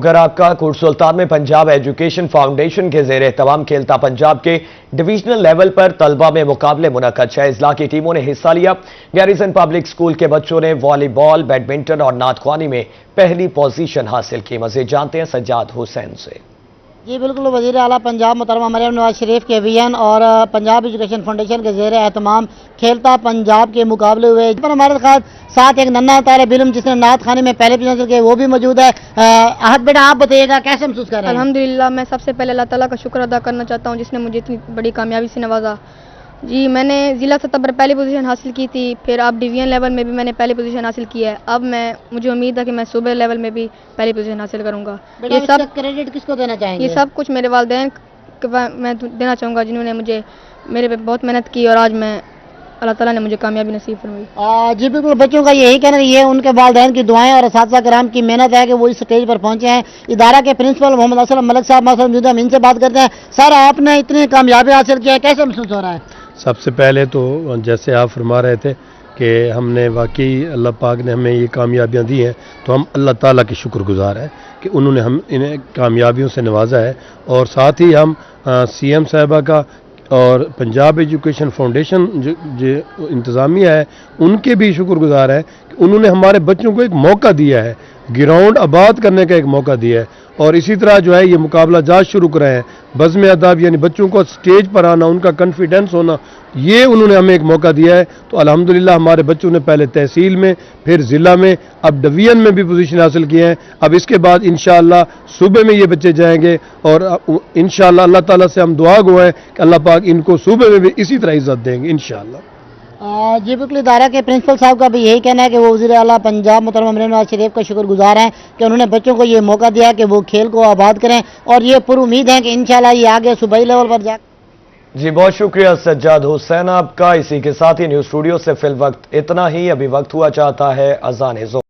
शुक्र आपका। कोट सुल्तान में पंजाब एजुकेशन फाउंडेशन के ज़ेर एहतमाम खेलता पंजाब के डिवीजनल लेवल पर तलबा में मुकाबले मुनक्कद 6 अजला की टीमों ने हिस्सा लिया। गैरिसन पब्लिक स्कूल के बच्चों ने वॉलीबॉल, बैडमिंटन और नातख्वानी में पहली पोजीशन हासिल की। मज़ीद जानते हैं सज्जाद हुसैन से। जी बिल्कुल, वज़ीर आला पंजाब मोहतरमा मरियम नवाज शरीफ के विजन और पंजाब एजुकेशन फाउंडेशन के ज़ेर एहतमाम खेलता पंजाब के मुकाबले हुए पर हमारे साथ एक नन्हा तालिब इल्म जिसने नात खाने में पहले पोजीशन के वो भी मौजूद है। आहत बेटा, आप बताइएगा कैसे महसूस कर रहे हैं? अल्हम्दुलिल्लाह, मैं सबसे पहले अल्लाह ताला का शुक्र अदा करना चाहता हूँ जिसने मुझे इतनी बड़ी कामयाबी से नवाजा। जी, मैंने ज़िला सतह पर पहली पोजीशन हासिल की थी, फिर अब डिवीजन लेवल में भी मैंने पहली पोजीशन हासिल की है। अब मुझे उम्मीद है कि मैं सूबे लेवल में भी पहली पोजीशन हासिल करूंगा। ये सब क्रेडिट किसको देना चाहेंगे? ये सब कुछ मेरे वालिदैन को मैं देना चाहूँगा जिन्होंने मुझे मेरे पे बहुत मेहनत की और आज मैं अल्लाह ताला ने मुझे कामयाबी नसीब फरमाई। जी बिल्कुल, बच्चों का यही कहना है, ये उनके वालिदैन की दुआएं और असातिज़ा किराम की मेहनत है कि वो इस स्टेज पर पहुंचे हैं। इदारा के प्रिंसिपल मोहम्मद असलम मलिक साहब मौजूद हैं, हम इनसे बात करते हैं। सर, आपने इतनी कामयाबी हासिल की है, कैसे महसूस हो रहा है? सबसे पहले तो जैसे आप फरमा रहे थे कि हमने वाकई अल्लाह पाक ने हमें ये कामयाबियाँ दी हैं, तो हम अल्लाह ताला के शुक्रगुजार हैं कि उन्होंने हम इन्हें कामयाबियों से नवाजा है। और साथ ही हम सीएम साहिबा का और पंजाब एजुकेशन फाउंडेशन जो इंतज़ामिया है उनके भी शुक्रगुजार हैं कि उन्होंने हमारे बच्चों को एक मौका दिया है, ग्राउंड आबाद करने का एक मौका दिया है। और इसी तरह जो है ये मुकाबला जात शुरू कराए हैं, बज़्म अदब यानी बच्चों को स्टेज पर आना, उनका कॉन्फिडेंस होना, ये उन्होंने हमें एक मौका दिया है। तो अल्हम्दुलिल्लाह हमारे बच्चों ने पहले तहसील में, फिर ज़िला में, अब डिवीजन में भी पोजीशन हासिल किए हैं। अब इसके बाद इंशाअल्लाह सूबे में ये बच्चे जाएंगे और इंशाअल्लाह अल्लाह ताला से हम दुआ गो हैं कि अल्लाह पाक इनको सूबे में भी इसी तरह इज़्ज़त देंगे इंशाअल्लाह। जी बिल्कुल, इदारा के प्रिंसिपल साहब का भी यही कहना है कि वो वज़ीर आला पंजाब मोहतरमा मरियम नवाज शरीफ का शुक्रगुजार हैं कि उन्होंने बच्चों को ये मौका दिया कि वो खेल को आबाद करें और ये पूरी उम्मीद है कि इंशाल्लाह ये आगे सूबाई लेवल पर जा। जी बहुत शुक्रिया सज्जाद हुसैन आपका। इसी के साथ ही न्यूज़ स्टूडियो से फिल वक्त इतना ही। अभी वक्त हुआ चाहता है अज़ान-ए-ज़ोहर।